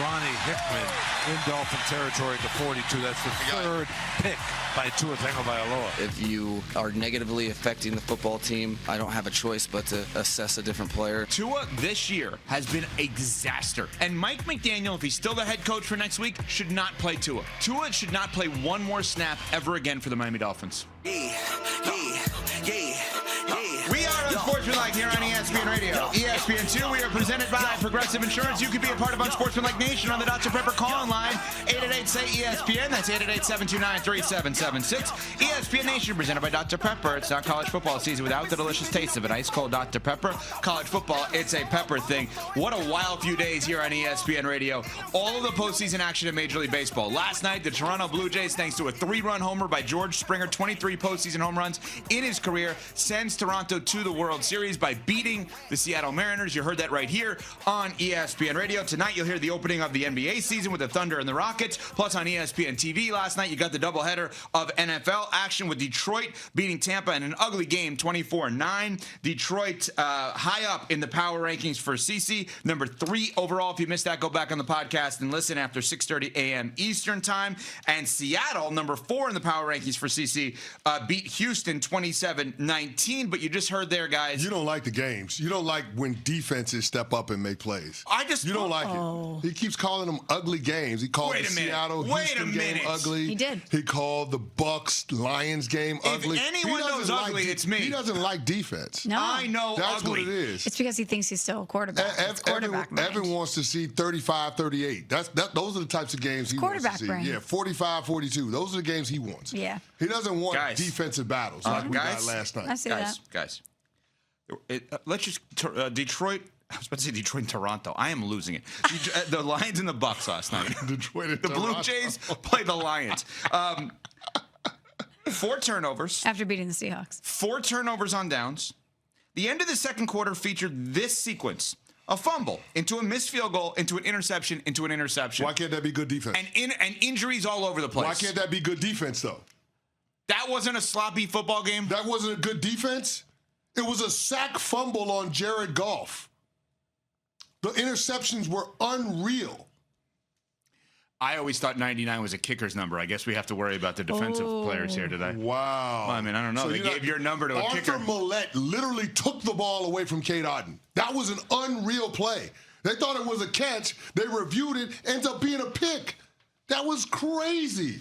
Ronnie Hickman in Dolphin territory at the 42. That's the third pick by Tua Tagovailoa. If you are negatively affecting the football team, I don't have a choice but to assess a different player. Tua this year has been a disaster. And Mike McDaniel, if he's still the head coach for next week, should not play Tua. Tua should not play one more snap ever again for the Miami Dolphins. We are Unsportsmanlike here on ESPN Radio. ESPN2, we are presented by Progressive Insurance. You can be a part of Unsportsmanlike Nation on the Dr. Pepper call-in line. 888-SAY-ESPN. That's 888-729-3776. ESPN Nation presented by Dr. Pepper. It's not college football season without the delicious taste of an ice-cold Dr. Pepper. College football, it's a pepper thing. What a wild few days here on ESPN Radio. All of the postseason action in Major League Baseball. Last night, the Toronto Blue Jays, thanks to a 3-run homer by George Springer, 23 postseason home runs in his career, sends Toronto to the World Series by beating the Seattle Mariners. You heard that right here on ESPN Radio. Tonight, you'll hear the opening of the NBA season with the Thunder and the Rockets. Plus, on ESPN TV last night, you got the doubleheader of NFL action with Detroit beating Tampa in an ugly game, 24-9. Detroit high up in the power rankings for CC, number 3 overall. If you missed that, go back on the podcast and listen after 6:30 a.m. Eastern time. And Seattle, number 4 in the power rankings for CC, beat Houston 27-19. But you just heard there, guys. You don't like the games. You don't like when defenses step up and make plays. You don't like it. He keeps calling them ugly games. He called the Seattle Houston game ugly. He did. He called the Bucks Lions game ugly. If anyone knows ugly, it's me. He doesn't like defense. No. I know That's ugly. what it is. It's because he thinks he's still a quarterback. Everyone wants to see 35-38. Those are the types of games he wants to see. Brain. Yeah, 45-42. Those are the games he wants. Yeah. He doesn't want defensive battles like we got last night. I see that. Guys, let's just Detroit. I was about to say Detroit and Toronto. I am losing it. The Lions and the Bucks last night. Detroit and the Toronto. Blue Jays play the Lions. 4 turnovers. After beating the Seahawks. 4 turnovers on downs. The end of the second quarter featured this sequence. A fumble, into a missed field goal, into an interception, into an interception. Why can't that be good defense? And injuries all over the place. Why can't that be good defense, though? That wasn't a sloppy football game? That wasn't a good defense? It was a sack fumble on Jared Goff. The interceptions were unreal. I always thought 99 was a kicker's number. I guess we have to worry about the defensive players here today. Wow. Well, I mean, I don't know. So they gave your number to a kicker. Arthur Millette literally took the ball away from Cade Otton. That was an unreal play. They thought it was a catch. They reviewed it. Ends up being a pick. That was crazy.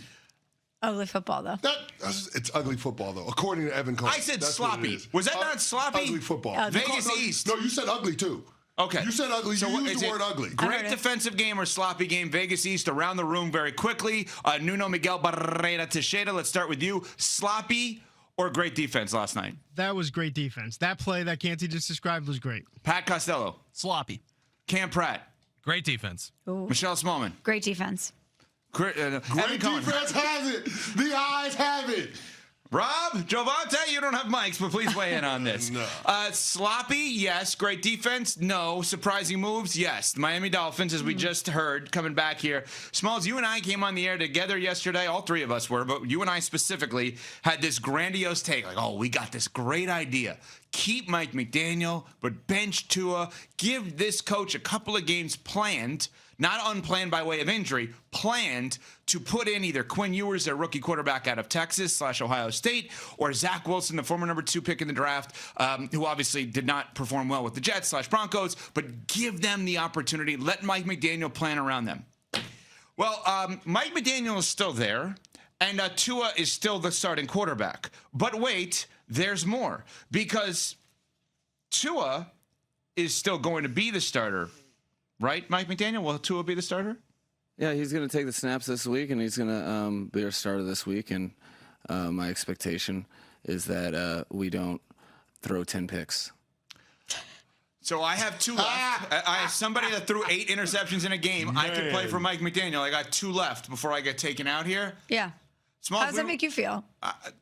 Ugly football, though. It's ugly football, though, according to Evan Cohen. I said sloppy. Was that not sloppy? Ugly football. Vegas East. No, you said ugly, too. Okay. You said ugly. You used the word ugly. Great defensive game or sloppy game. Vegas East around the room very quickly. Nuno Miguel Barrera Teixeira, let's start with you. Sloppy or great defense last night? That was great defense. That play that Canty just described was great. Pat Costello. Sloppy. Cam Pratt. Great defense. Ooh. Michelle Smallman. Great defense. Great defense has it. The eyes have it. Rob, Jovante, you don't have mics, but please weigh in on this. No. Sloppy, yes. Great defense, no. Surprising moves, yes. The Miami Dolphins, as we just heard, coming back here. Smalls, you and I came on the air together yesterday. All 3 of us were, but you and I specifically had this grandiose take. Like, we got this great idea. Keep Mike McDaniel, but bench Tua. Give this coach a couple of games planned. Not unplanned by way of injury, planned to put in either Quinn Ewers, their rookie quarterback out of Texas / Ohio State, or Zach Wilson, the former number 2 pick in the draft, who obviously did not perform well with the Jets / Broncos, but give them the opportunity. Let Mike McDaniel plan around them. Well, Mike McDaniel is still there, and Tua is still the starting quarterback. But wait, there's more, because Tua is still going to be the starter. Right, Mike McDaniel? Will Tua be the starter? Yeah, he's going to take the snaps this week, and he's going to be our starter this week. And my expectation is that we don't throw 10 picks. So I have 2 left. I have somebody that threw 8 interceptions in a game. Man. I could play for Mike McDaniel. I got 2 left before I get taken out here. Yeah. Smalls, how does that make you feel?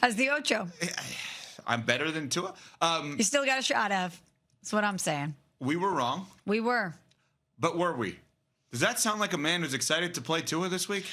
As the Ocho. I'm better than Tua. You still got a shot, Ev. That's what I'm saying. We were wrong. We were. But were we? Does that sound like a man who's excited to play Tua this week?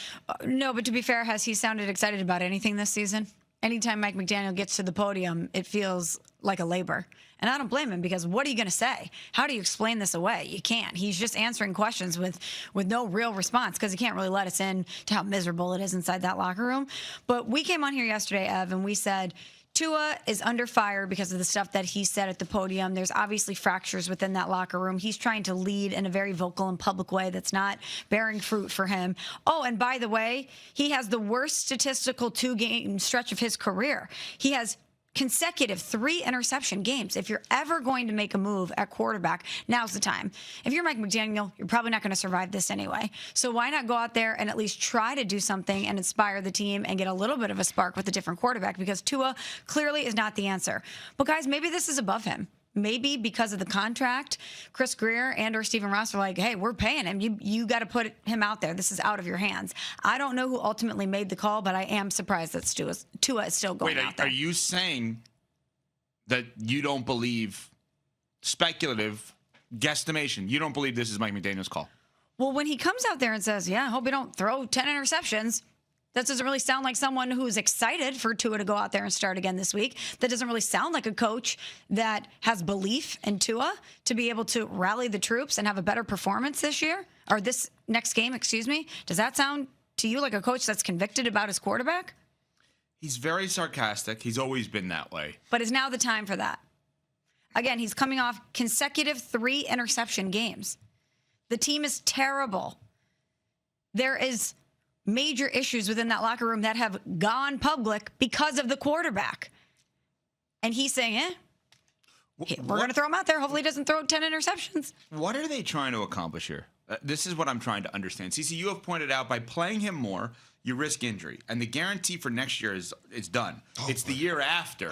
No, but to be fair, has he sounded excited about anything this season? anytime Mike McDaniel gets to the podium, it feels like a labor. And I don't blame him, because what are you going to say? How do you explain this away? You can't. He's just answering questions with no real response, because he can't really let us in to how miserable it is inside that locker room. But we came on here yesterday, Ev, and we said Tua is under fire because of the stuff that he said at the podium. There's obviously fractures within that locker room. He's trying to lead in a very vocal and public way that's not bearing fruit for him. Oh, and by the way, he has the worst statistical 2-game stretch of his career. He has consecutive 3 interception games. If you're ever going to make a move at quarterback, now's the time. If you're Mike McDaniel, you're probably not going to survive this anyway. So why not go out there and at least try to do something and inspire the team and get a little bit of a spark with a different quarterback, because Tua clearly is not the answer. But guys, maybe this is above him. Maybe because of the contract, Chris Greer and or Stephen Ross are like, hey, we're paying him. You got to put him out there. This is out of your hands. I don't know who ultimately made the call, but I am surprised that Tua is still going out there. Are you saying that you don't believe, speculative guesstimation, you don't believe this is Mike McDaniel's call? Well, when he comes out there and says, yeah, I hope we don't throw 10 interceptions, that doesn't really sound like someone who's excited for Tua to go out there and start again this week. That doesn't really sound like a coach that has belief in Tua to be able to rally the troops and have a better performance this year, or this next game, excuse me. Does that sound to you like a coach that's convicted about his quarterback? He's very sarcastic. He's always been that way. But is now the time for that? Again, he's coming off consecutive 3 interception games. The team is terrible. There is major issues within that locker room that have gone public because of the quarterback. And he's saying, we're going to throw him out there. Hopefully he doesn't throw 10 interceptions. What are they trying to accomplish here? This is what I'm trying to understand. CC, you have pointed out by playing him more, you risk injury. And the guarantee for next year is done. It's the year after,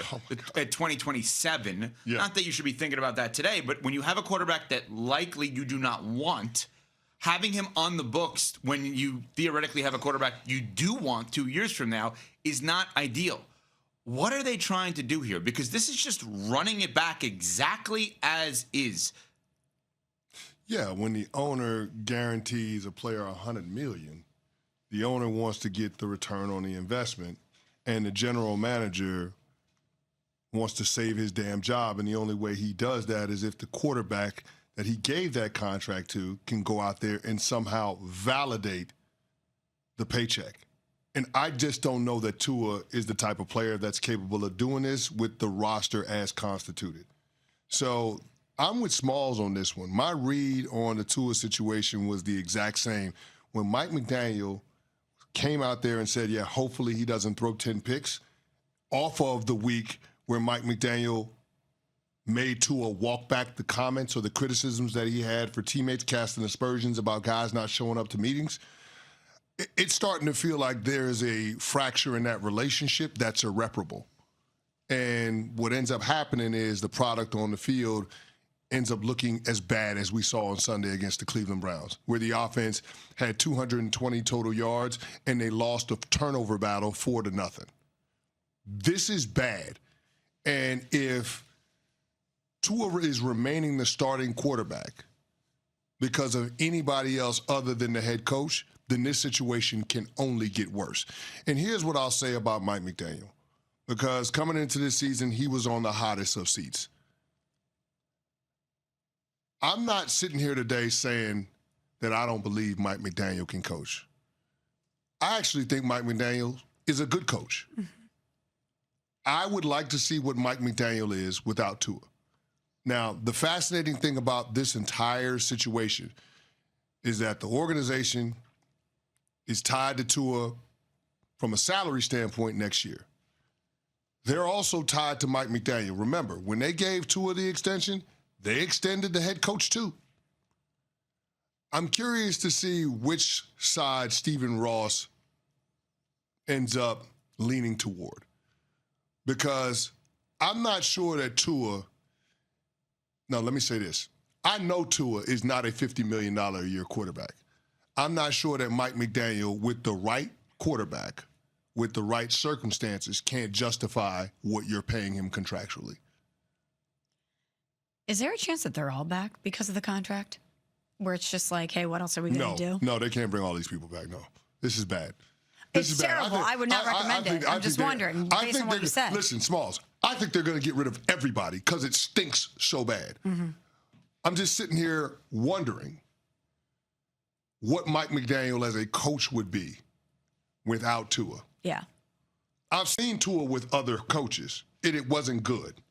at 2027. Yeah. Not that you should be thinking about that today, but when you have a quarterback that likely you do not want, having him on the books when you theoretically have a quarterback you do want 2 years from now is not ideal. What are they trying to do here? Because this is just running it back exactly as is. Yeah, when the owner guarantees a player $100 million, the owner wants to get the return on the investment, and the general manager wants to save his damn job. And the only way he does that is if the quarterback that he gave that contract to can go out there and somehow validate the paycheck. And I just don't know that Tua is the type of player that's capable of doing this with the roster as constituted. So I'm with Smalls on this one. My read on the Tua situation was the exact same. When Mike McDaniel came out there and said, yeah, hopefully he doesn't throw 10 picks, off of the week where Mike McDaniel made Tua walk back the comments or the criticisms that he had for teammates casting aspersions about guys not showing up to meetings, it's starting to feel like there is a fracture in that relationship that's irreparable. And what ends up happening is the product on the field ends up looking as bad as we saw on Sunday against the Cleveland Browns, where the offense had 220 total yards and they lost a turnover battle 4-0. This is bad. And if Tua is remaining the starting quarterback because of anybody else other than the head coach, then this situation can only get worse. And here's what I'll say about Mike McDaniel, because coming into this season, he was on the hottest of seats. I'm not sitting here today saying that I don't believe Mike McDaniel can coach. I actually think Mike McDaniel is a good coach. Mm-hmm. I would like to see what Mike McDaniel is without Tua. Now, the fascinating thing about this entire situation is that the organization is tied to Tua from a salary standpoint next year. They're also tied to Mike McDaniel. Remember, when they gave Tua the extension, they extended the head coach too. I'm curious to see which side Stephen Ross ends up leaning toward, because I'm not sure that Tua. Now, let me say this. I know Tua is not a $50 million a year quarterback. I'm not sure that Mike McDaniel, with the right quarterback, with the right circumstances, can't justify what you're paying him contractually. Is there a chance that they're all back because of the contract? Where it's just like, hey, what else are we going to do? No, they can't bring all these people back. No, this is bad. This It's is bad. terrible. I would not recommend it. I'm just wondering, based on what you said. Listen, Smalls, I think they're going to get rid of everybody because it stinks so bad. Mm-hmm. I'm just sitting here wondering what Mike McDaniel as a coach would be without Tua. Yeah. I've seen Tua with other coaches, and it wasn't good.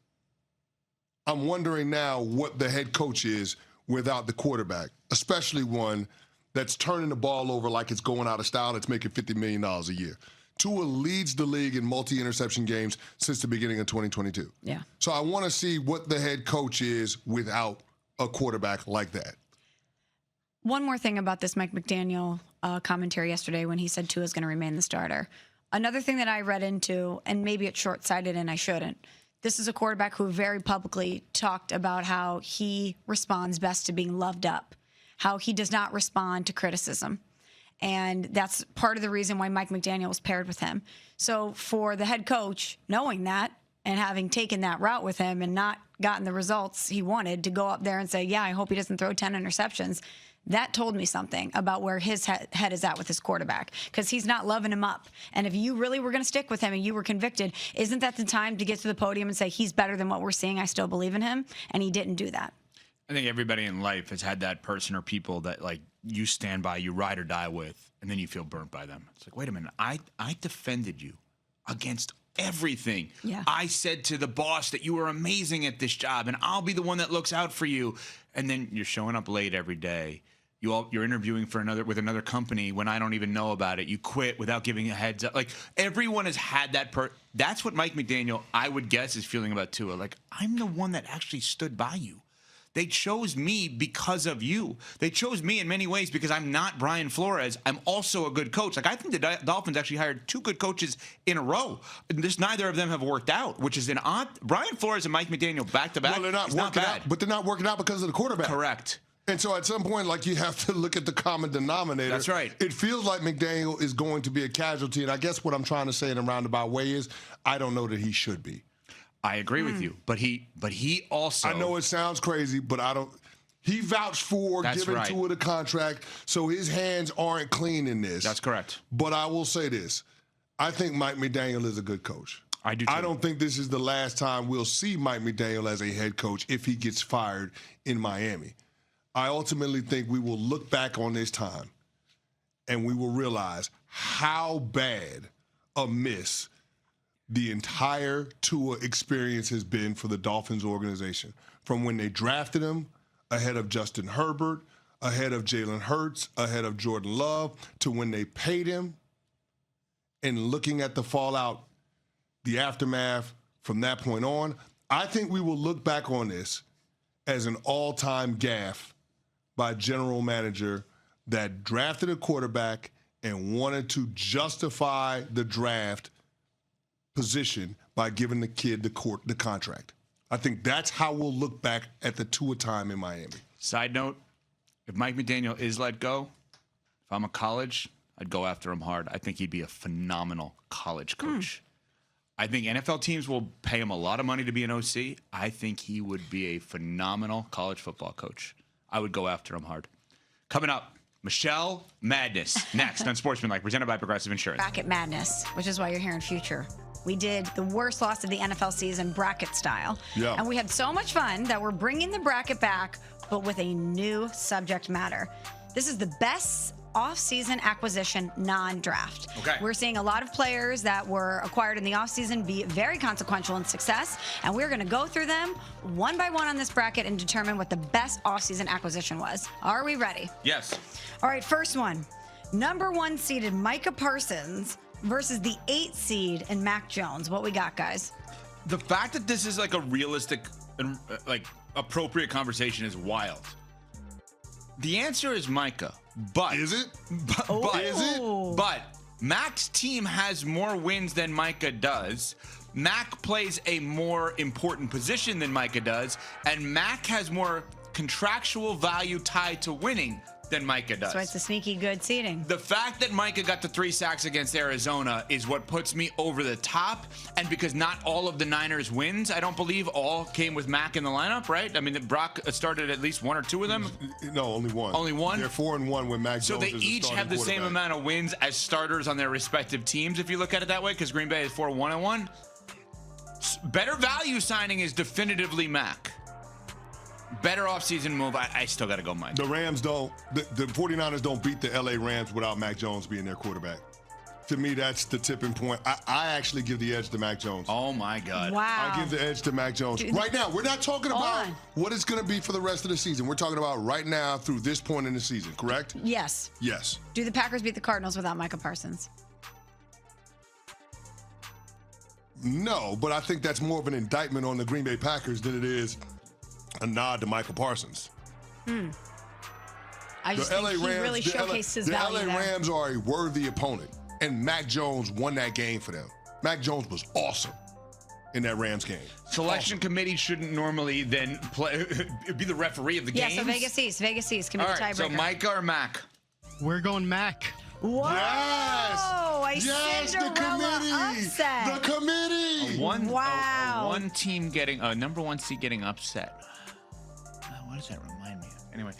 I'm wondering now what the head coach is without the quarterback, especially one that's turning the ball over like it's going out of style, that's making $50 million a year. Tua leads the league in multi-interception games since the beginning of 2022. Yeah. So I want to see what the head coach is without a quarterback like that. One more thing about this Mike McDaniel commentary yesterday when he said Tua is going to remain the starter. Another thing that I read into, and maybe it's short-sighted and I shouldn't, this is a quarterback who very publicly talked about how he responds best to being loved up, how he does not respond to criticism. And that's part of the reason why Mike McDaniel was paired with him. So for the head coach, knowing that and having taken that route with him and not gotten the results he wanted, to go up there and say, yeah, I hope he doesn't throw 10 interceptions, that told me something about where his head is at with his quarterback, because he's not loving him up. And if you really were going to stick with him and you were convicted, isn't that the time to get to the podium and say, he's better than what we're seeing, I still believe in him? And he didn't do that. I think everybody in life has had that person or people that, like, you stand by, you ride or die with, and then you feel burnt by them. It's like, wait a minute, I defended you against everything. Yeah. I said to the boss that you were amazing at this job, and I'll be the one that looks out for you. And then you're showing up late every day. You're interviewing with another company when I don't even know about it. You quit without giving a heads up. Like, everyone has had that. That's what Mike McDaniel, I would guess, is feeling about Tua. Like, I'm the one that actually stood by you. They chose me because of you. They chose me in many ways because I'm not Brian Flores. I'm also a good coach. Like, I think the Dolphins actually hired 2 good coaches in a row. And neither of them have worked out, which is an odd. Brian Flores and Mike McDaniel back to back. Well, they're not working out, but they're not working out because of the quarterback. Correct. And so at some point, like, you have to look at the common denominator. That's right. It feels like McDaniel is going to be a casualty. And I guess what I'm trying to say in a roundabout way is I don't know that he should be. I agree with you. But he also. I know it sounds crazy, but I don't. He vouched for giving Tua the contract, so his hands aren't clean in this. That's correct. But I will say this. I think Mike McDaniel is a good coach. I do too. I don't think this is the last time we'll see Mike McDaniel as a head coach if he gets fired in Miami. I ultimately think we will look back on this time and we will realize how bad a miss the entire Tua experience has been for the Dolphins organization. From when they drafted him, ahead of Justin Herbert, ahead of Jalen Hurts, ahead of Jordan Love, to when they paid him, and looking at the fallout, the aftermath from that point on, I think we will look back on this as an all-time gaffe by a general manager that drafted a quarterback and wanted to justify the draft position by giving the kid the contract. I think that's how we'll look back at the Tua time in Miami. Side note, if Mike McDaniel is let go, if I'm a college, I'd go after him hard. I think he'd be a phenomenal college coach. I think NFL teams will pay him a lot of money to be an OC. I think he would be a phenomenal college football coach. I would go after him hard. Coming up, Michelle Madness next on Sportsmanlike, presented by Progressive Insurance. Bracket Madness, which is why you're hearing Future. We did the worst loss of the NFL season bracket style. Yeah. And we had so much fun that we're bringing the bracket back, but with a new subject matter. This is the best off-season acquisition non-draft. Okay. We're seeing a lot of players that were acquired in the off-season be very consequential in success, and we're going to go through them one by one on this bracket and determine what the best off-season acquisition was. Are we ready? Yes. All right, first one. Number 1 seeded Micah Parsons versus the 8 seed in Mac Jones. What we got, guys? The fact that this is like a realistic and like appropriate conversation is wild. The answer is Micah, but Is it? But Is it? But Mac's team has more wins than Micah does. Mac plays a more important position than Micah does, and Mac has more contractual value tied to winning than Micah does. That's why it's a sneaky good seeding. The fact that Micah got the 3 sacks against Arizona is what puts me over the top. And because not all of the Niners wins, I don't believe all came with Mac in the lineup, right? I mean, Brock started at least 1 or 2 of them. No, only one. Only one? They're 4-1 with Mac So Jones they as the each starting have the same quarterback. amount of wins as starters on their respective teams, if you look at it that way, because Green Bay is 4-1-1. Better value signing is definitively Mac. Better offseason move. I still got to go Mike. The Rams don't, the 49ers don't beat the LA Rams without Mac Jones being their quarterback. To me, that's the tipping point. I actually give the edge to Mac Jones. Oh, my God. Wow. I give the edge to Mac Jones. Dude, right now, we're not talking about on. what it's going to be for the rest of the season. We're talking about right now through this point in the season, correct? Yes. Yes. Do the Packers beat the Cardinals without Micah Parsons? No, but I think that's more of an indictment on the Green Bay Packers than it is a nod to Michael Parsons. I just think he really showcased his value The LA there. Rams are a worthy opponent, and Mac Jones won that game for them. Mac Jones was awesome in that Rams game. Selection committee shouldn't normally then be the referee of the game. Yeah, so Vegas East can be All the right, tiebreaker. so Micah or Mac? We're going Mac. Whoa! Yes! A Cinderella upset. The committee! Wow. One team getting a number 1 seed getting upset. What does that remind me of? Anyway,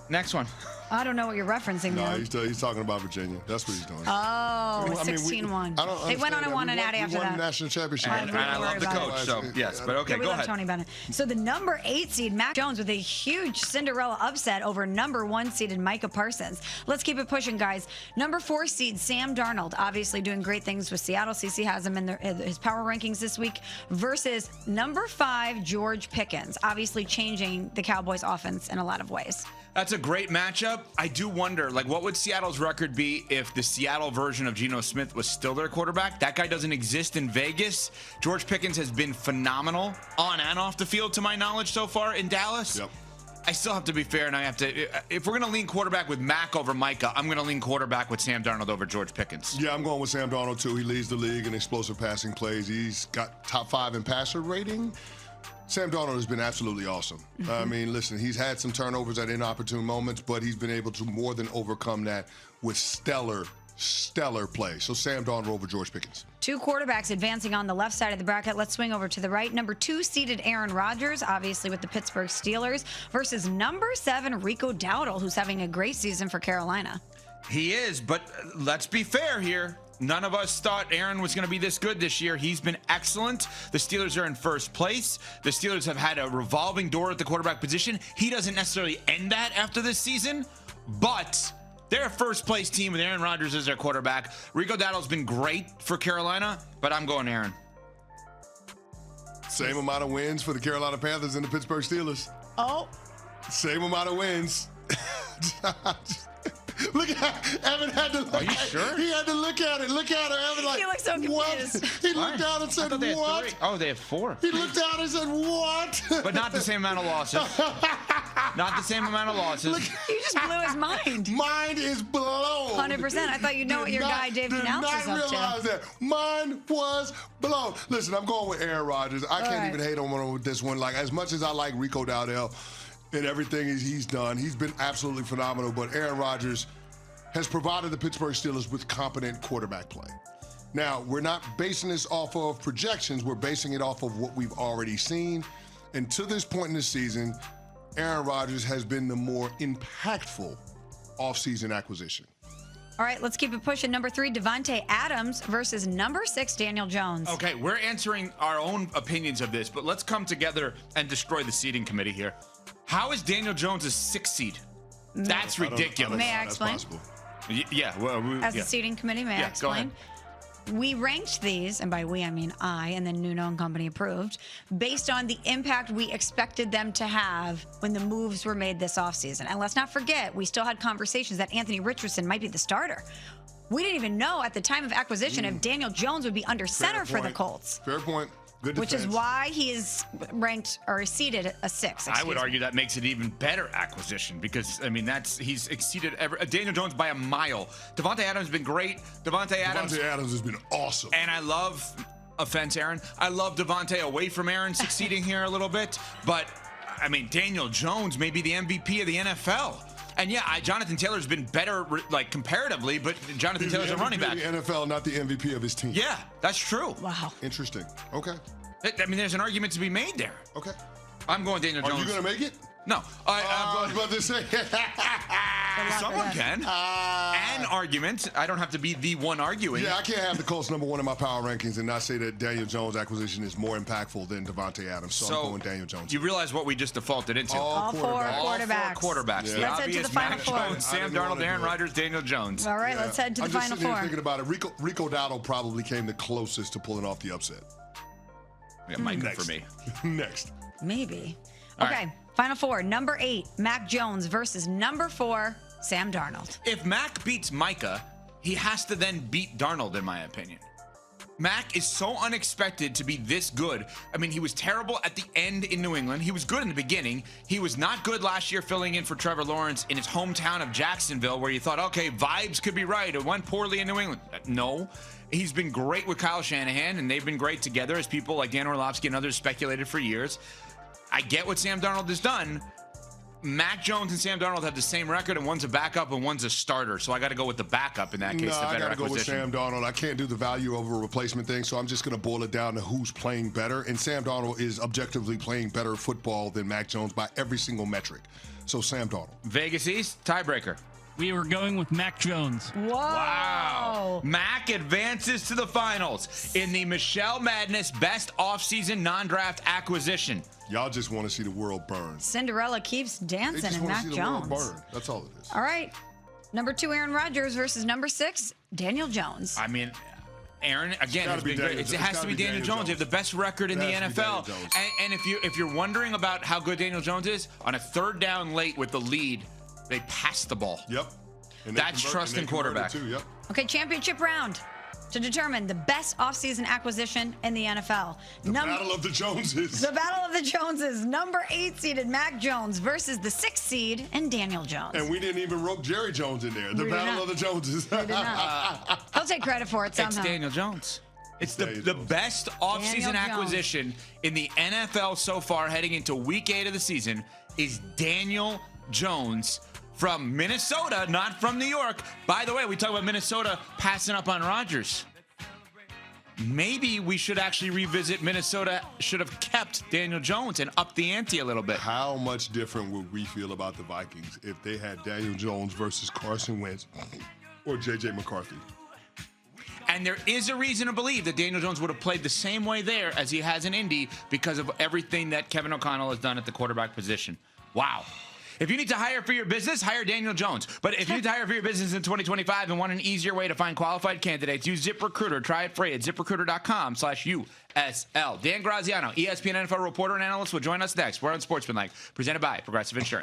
next one. I don't know what you're referencing No, there. he's talking about Virginia. That's what he's doing. Oh, I mean, 16-1. I don't They went on understand and won that. an ad after We won that. the national championship. And I love the about coach, so yes, but okay, Yeah, we go love ahead. Tony Bennett. So the number 8 seed, Mac Jones, with a huge Cinderella upset over number 1 seeded Micah Parsons. Let's keep it pushing, guys. Number 4 seed, Sam Darnold, obviously doing great things with Seattle. CC has him in his power rankings this week, versus number 5, George Pickens, obviously changing the Cowboys offense in a lot of ways. That's a great matchup. I do wonder, what would Seattle's record be if the Seattle version of Geno Smith was still their quarterback? That guy doesn't exist in Vegas. George Pickens has been phenomenal on and off the field, to my knowledge, so far in Dallas. Yep. I still have to be fair, and if we're going to lean quarterback with Mac over Micah, I'm going to lean quarterback with Sam Darnold over George Pickens. Yeah, I'm going with Sam Darnold, too. He leads the league in explosive passing plays. He's got top 5 in passer rating. Sam Darnold has been absolutely awesome. I mean, listen, he's had some turnovers at inopportune moments, but he's been able to more than overcome that with stellar play. So Sam Darnold over George Pickens. 2 quarterbacks advancing on the left side of the bracket. Let's swing over to the right. Number 2 seeded Aaron Rodgers, obviously with the Pittsburgh Steelers, versus number 7 Rico Dowdle, who's having a great season for Carolina. He is, but let's be fair here. None of us thought Aaron was going to be this good this year. He's been excellent. The Steelers are in first place. The Steelers have had a revolving door at the quarterback position. He doesn't necessarily end that after this season, but they're a first-place team with Aaron Rodgers as their quarterback. Rico Dowdle's been great for Carolina, but I'm going Aaron. Same amount of wins for the Carolina Panthers and the Pittsburgh Steelers. Oh. Same amount of wins. Look at Evan had to look. Are you sure? He had to look at it. Look at her. Evan like, He looks so what? confused. He looked down and said, They have what? 3. Oh, they have 4. He looked down and said, what? But not the same amount of losses. Not the same amount of losses. You just blew his mind. Mine is blown. 100%. I thought you'd know what your guy Dave Canales is up to. Did not realize that. Mine was blown. Listen, I'm going with Aaron Rodgers. I can't even hate on him with this one. Like, as much as I like Rico Dowdle and everything he's done, he's been absolutely phenomenal. But Aaron Rodgers has provided the Pittsburgh Steelers with competent quarterback play. Now, we're not basing this off of projections. We're basing it off of what we've already seen. And to this point in the season, Aaron Rodgers has been the more impactful offseason acquisition. All right, let's keep it pushing. Number 3, Devontae Adams versus number 6, Daniel Jones. Okay, we're answering our own opinions of this, but let's come together and destroy the seeding committee here. How is Daniel Jones a 6th seed? That's ridiculous. May I explain? Possible. Yeah, well, As the seating committee, may I Go explain? ahead. We ranked these, and by we I mean I, and then Nuno and company approved, based on the impact we expected them to have when the moves were made this offseason. And let's not forget, we still had conversations that Anthony Richardson might be the starter. We didn't even know at the time of acquisition if Daniel Jones would be under center for the Colts. Fair point. Good defense. Which is why he is ranked or seated a 6. I would argue that makes it even better acquisition because, I mean, he's exceeded Daniel Jones by a mile. Devontae Adams has been great. Devontae Adams has been awesome. And I love, offense, Aaron, I love Devontae away from Aaron succeeding here a little bit. But, I mean, Daniel Jones may be the MVP of the NFL. And yeah, Jonathan Taylor's been better, like comparatively, but Jonathan Taylor's a running back. The NFL, not the MVP of his team. Yeah, that's true. Wow. Interesting. Okay. I mean, there's an argument to be made there. Okay. I'm going Daniel Jones. Are you going to make it? No. I was about to say. Someone can. An argument. I don't have to be the one arguing. Yeah, I can't have the Colts #1 in my power rankings and not say that Daniel Jones' acquisition is more impactful than Devontae Adams. So I'm going Daniel Jones. You realize what we just defaulted into? All four quarterbacks. Quarterbacks. Yeah. Let's head to the Final Four. Jones, Sam Darnold, Aaron Rodgers, Daniel Jones. All right, let's head to the Final I'm just sitting here Four. thinking about it. Rico Dowdle probably came the closest to pulling off the upset. Yeah, might be Next. for me. Next. Maybe. All Okay, right. Final Four. Number 8, Mac Jones versus number 4, Sam Darnold. If Mac beats Micah, he has to then beat Darnold, in my opinion. Mac is so unexpected to be this good. I mean, he was terrible at the end in New England. He was good in the beginning. He was not good last year filling in for Trevor Lawrence in his hometown of Jacksonville, where you thought, okay, vibes could be right. It went poorly in New England. No. He's been great with Kyle Shanahan, and they've been great together, as people like Dan Orlovsky and others speculated for years. I get what Sam Darnold has done. Mac Jones and Sam Darnold have the same record, and one's a backup and one's a starter. So I got to go with the backup in that case. No, the I better got to go with acquisition. Sam Darnold. I can't do the value over replacement thing, so I'm just going to boil it down to who's playing better. And Sam Darnold is objectively playing better football than Mac Jones by every single metric. So Sam Darnold. Vegas East, tiebreaker. We were going with Mac Jones. Whoa. Wow. Mac advances to the finals in the Michelle Madness Best Offseason Non-Draft Acquisition. Y'all just want to see the world burn. Cinderella keeps They dancing just in want to Mac see the Jones. world burn. That's all it is. All right. Number 2, Aaron Rodgers versus number 6, Daniel Jones. I mean, Aaron, again, has gotta be been great. Daniel It Jones. has It's to be gotta be Daniel Daniel Jones. They have the Jones. best record in the It has to be NFL. Daniel Jones. And if you're wondering about how good Daniel Jones is, on a third down late with the lead, they pass the ball. Yep. And they That's convert- trust and in they converted quarterback. Too. Yep. Okay, championship round to determine the best offseason acquisition in the NFL. The Battle of the Joneses. The Battle of the Joneses. Number 8 seeded Mac Jones versus the 6th seed and Daniel Jones. And we didn't even rope Jerry Jones in there. The We did Battle not. of the Joneses. We did not. He'll take credit for it somehow. It's Daniel Jones. It's Daniel the Jones. best offseason Jones. acquisition in the NFL so far heading into week 8 of the season is Daniel Jones from Minnesota, not from New York. By the way, we talk about Minnesota passing up on Rodgers. Maybe we should actually revisit Minnesota should have kept Daniel Jones and upped the ante a little bit. How much different would we feel about the Vikings if they had Daniel Jones versus Carson Wentz or J.J. McCarthy? And there is a reason to believe that Daniel Jones would have played the same way there as he has in Indy because of everything that Kevin O'Connell has done at the quarterback position. Wow. If you need to hire for your business, hire Daniel Jones. But if you need to hire for your business in 2025 and want an easier way to find qualified candidates, use ZipRecruiter. Try it free at ZipRecruiter.com/USL. Dan Graziano, ESPN NFL reporter and analyst, will join us next. We're on Sportsmanlike, presented by Progressive Insurance.